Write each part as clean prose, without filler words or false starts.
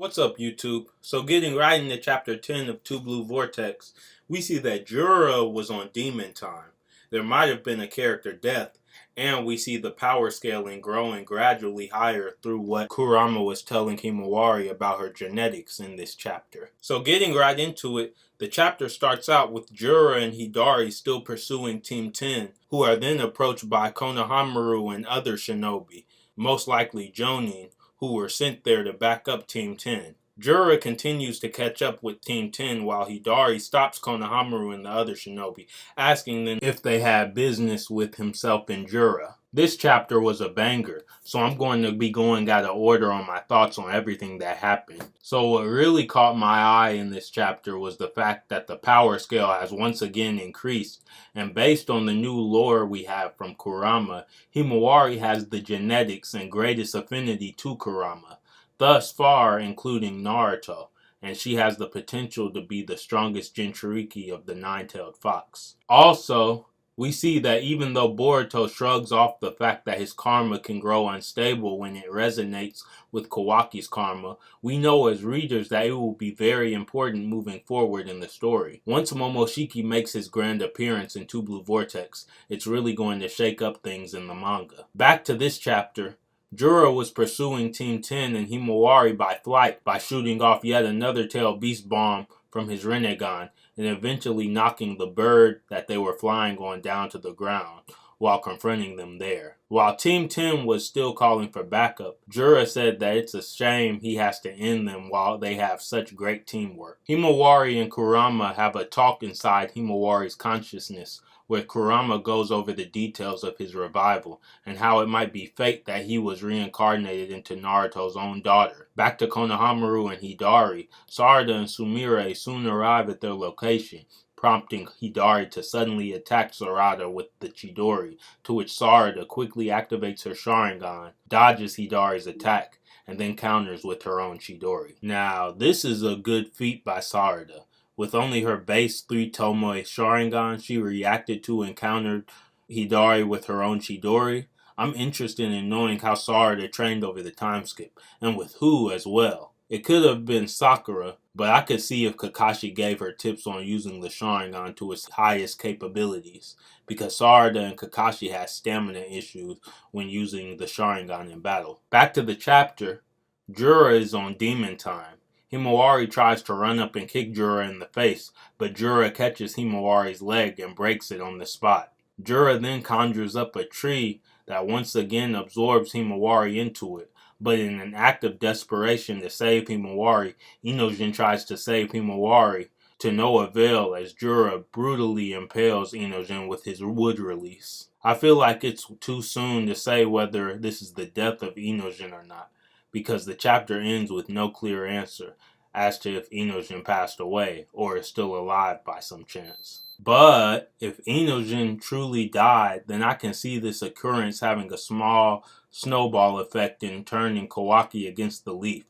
What's up, YouTube? So getting right into chapter 10 of Two Blue Vortex, we see that Jura was on demon time. There might have been a character death, and we see the power scaling growing gradually higher through what Kurama was telling Himawari about her genetics in this chapter. So getting right into it, the chapter starts out with Jura and Hidari still pursuing Team 10, who are then approached by Konohamaru and other shinobi, most likely Jonin, who were sent there to back up Team 10. Jura continues to catch up with Team 10 while Hidari stops Konohamaru and the other shinobi, asking them if they had business with himself and Jura. This chapter was a banger, so I'm going to be going out of order on my thoughts on everything that happened. So what really caught my eye in this chapter was the fact that the power scale has once again increased, and based on the new lore we have from Kurama, Himawari has the genetics and greatest affinity to Kurama, thus far including Naruto, and she has the potential to be the strongest Jinchuriki of the nine-tailed fox. Also, we see that even though Boruto shrugs off the fact that his karma can grow unstable when it resonates with Kawaki's karma, we know as readers that it will be very important moving forward in the story. Once Momoshiki makes his grand appearance in Two Blue Vortex, it's really going to shake up things in the manga. Back to this chapter, Jura was pursuing Team 10 and Himawari by flight by shooting off yet another tail beast bomb from his Rinnegan, and eventually knocking the bird that they were flying on down to the ground while confronting them there. While Team 10 was still calling for backup, Jura said that it's a shame he has to end them while they have such great teamwork. Himawari and Kurama have a talk inside Himawari's consciousness, where Kurama goes over the details of his revival and how it might be fate that he was reincarnated into Naruto's own daughter. Back to Konohamaru and Hidari, Sarada and Sumire soon arrive at their location, prompting Hidari to suddenly attack Sarada with the Chidori, to which Sarada quickly activates her Sharingan, dodges Hidari's attack, and then counters with her own Chidori. Now, this is a good feat by Sarada. With only her base 3 Tomoe Sharingan, she reacted to and countered Hidari with her own Chidori. I'm interested in knowing how Sarada trained over the time skip, and with who as well. It could have been Sakura, but I could see if Kakashi gave her tips on using the Sharingan to its highest capabilities, because Sarada and Kakashi had stamina issues when using the Sharingan in battle. Back to the chapter, Jura is on demon time. Himawari tries to run up and kick Jura in the face, but Jura catches Himawari's leg and breaks it on the spot. Jura then conjures up a tree that once again absorbs Himawari into it, but in an act of desperation to save Himawari, Inojin tries to save Himawari to no avail as Jura brutally impales Inojin with his wood release. I feel like it's too soon to say whether this is the death of Inojin or not, because the chapter ends with no clear answer as to if Inojin passed away or is still alive by some chance. But if Inojin truly died, then I can see this occurrence having a small snowball effect in turning Kawaki against the leaf.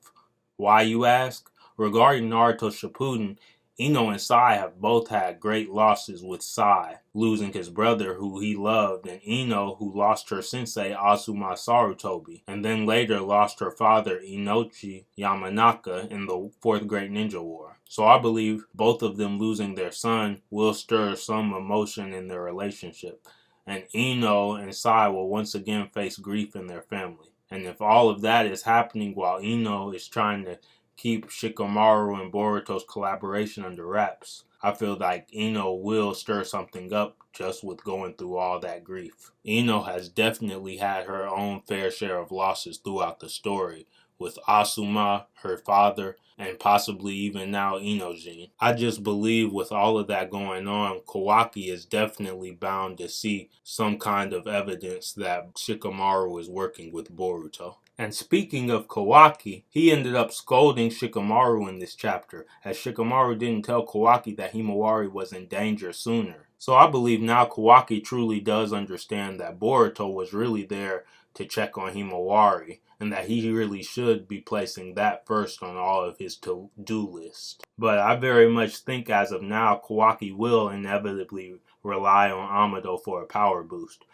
Why, you ask? Regarding Naruto Shippuden, Ino and Sai have both had great losses, with Sai losing his brother who he loved, and Ino who lost her sensei Asuma Sarutobi, and then later lost her father Inochi Yamanaka in the Fourth Great Ninja War. So I believe both of them losing their son will stir some emotion in their relationship, and Ino and Sai will once again face grief in their family. And if all of that is happening while Ino is trying to keep Shikamaru and Boruto's collaboration under wraps, I feel like Ino will stir something up just with going through all that grief. Ino has definitely had her own fair share of losses throughout the story, with Asuma, her father, and possibly even now Inojin. I just believe with all of that going on, Kawaki is definitely bound to see some kind of evidence that Shikamaru is working with Boruto. And speaking of Kawaki, he ended up scolding Shikamaru in this chapter, as Shikamaru didn't tell Kawaki that Himawari was in danger sooner. So I believe now Kawaki truly does understand that Boruto was really there to check on Himawari, and that he really should be placing that first on all of his to-do list. But I very much think as of now, Kawaki will inevitably rely on Amado for a power boost,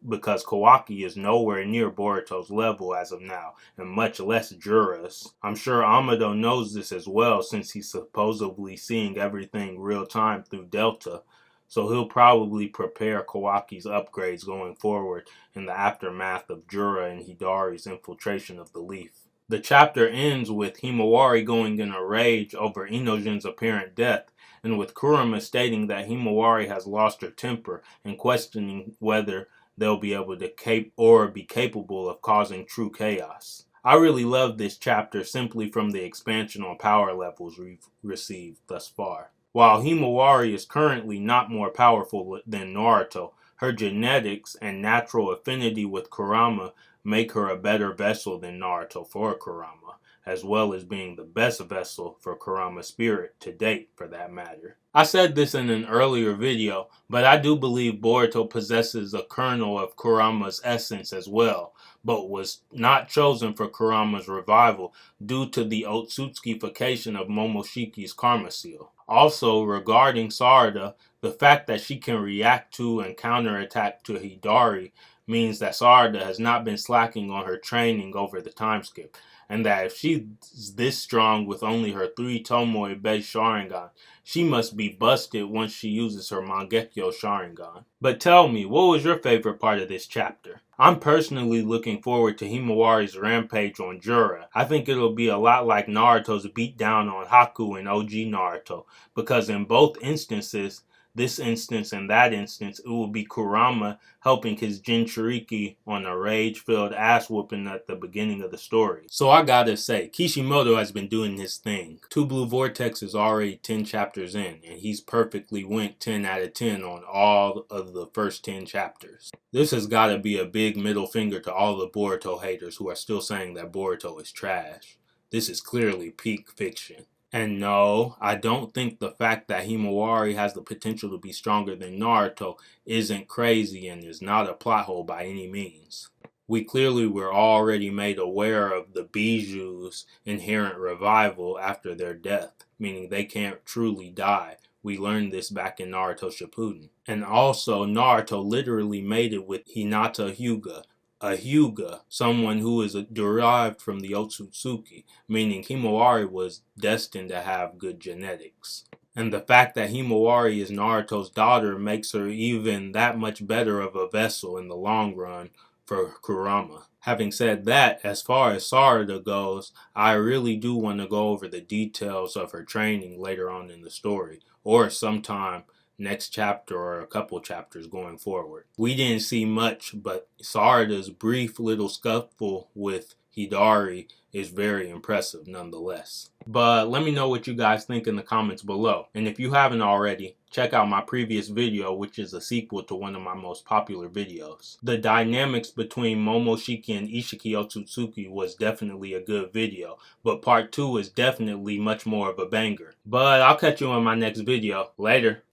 because Kawaki is nowhere near Boruto's level as of now, and much less Jura's. I'm sure Amado knows this as well, since he's supposedly seeing everything real time through Delta, so he'll probably prepare Kawaki's upgrades going forward in the aftermath of Jura and Hidari's infiltration of the leaf. The chapter ends with Himawari going in a rage over Inojin's apparent death, and with Kurama stating that Himawari has lost her temper and questioning whether they'll be able to be capable of causing true chaos. I really love this chapter simply from the expansion on power levels we've received thus far. While Himawari is currently not more powerful than Naruto, her genetics and natural affinity with Kurama make her a better vessel than Naruto for Kurama, as well as being the best vessel for Kurama's spirit to date, for that matter. I said this in an earlier video, but I do believe Boruto possesses a kernel of Kurama's essence as well, but was not chosen for Kurama's revival due to the otsutsukification of Momoshiki's karma seal. Also, regarding Sarada, the fact that she can react to and counterattack to Hidari means that Sarada has not been slacking on her training over the time skip, and that if she's this strong with only her 3 Tomoe-based Sharingan, she must be busted once she uses her Mangekyo Sharingan. But tell me, what was your favorite part of this chapter? I'm personally looking forward to Himawari's rampage on Jura. I think it'll be a lot like Naruto's beatdown on Haku in OG Naruto, because in both instances, this instance and that instance, it will be Kurama helping his Jinchuriki on a rage-filled ass-whooping at the beginning of the story. So I gotta say, Kishimoto has been doing his thing. Two Blue Vortex is already 10 chapters in, and he's perfectly went 10 out of 10 on all of the first 10 chapters. This has gotta be a big middle finger to all the Boruto haters who are still saying that Boruto is trash. This is clearly peak fiction. And no, I don't think the fact that Himawari has the potential to be stronger than Naruto isn't crazy and is not a plot hole by any means. We clearly were already made aware of the Biju's inherent revival after their death, meaning they can't truly die. We learned this back in Naruto Shippuden. And also, Naruto literally made it with Hinata Hyuga, a Hyuga, someone who is derived from the Otsutsuki, meaning Himawari was destined to have good genetics. And the fact that Himawari is Naruto's daughter makes her even that much better of a vessel in the long run for Kurama. Having said that, as far as Sarada goes, I really do want to go over the details of her training later on in the story, or sometime next chapter or a couple chapters going forward. We didn't see much, but Sarada's brief little scuffle with Hidari is very impressive nonetheless. But let me know what you guys think in the comments below. And if you haven't already, check out my previous video, which is a sequel to one of my most popular videos. The dynamics between Momoshiki and Ishiki Otsutsuki was definitely a good video, but part 2 is definitely much more of a banger. But I'll catch you in my next video. Later.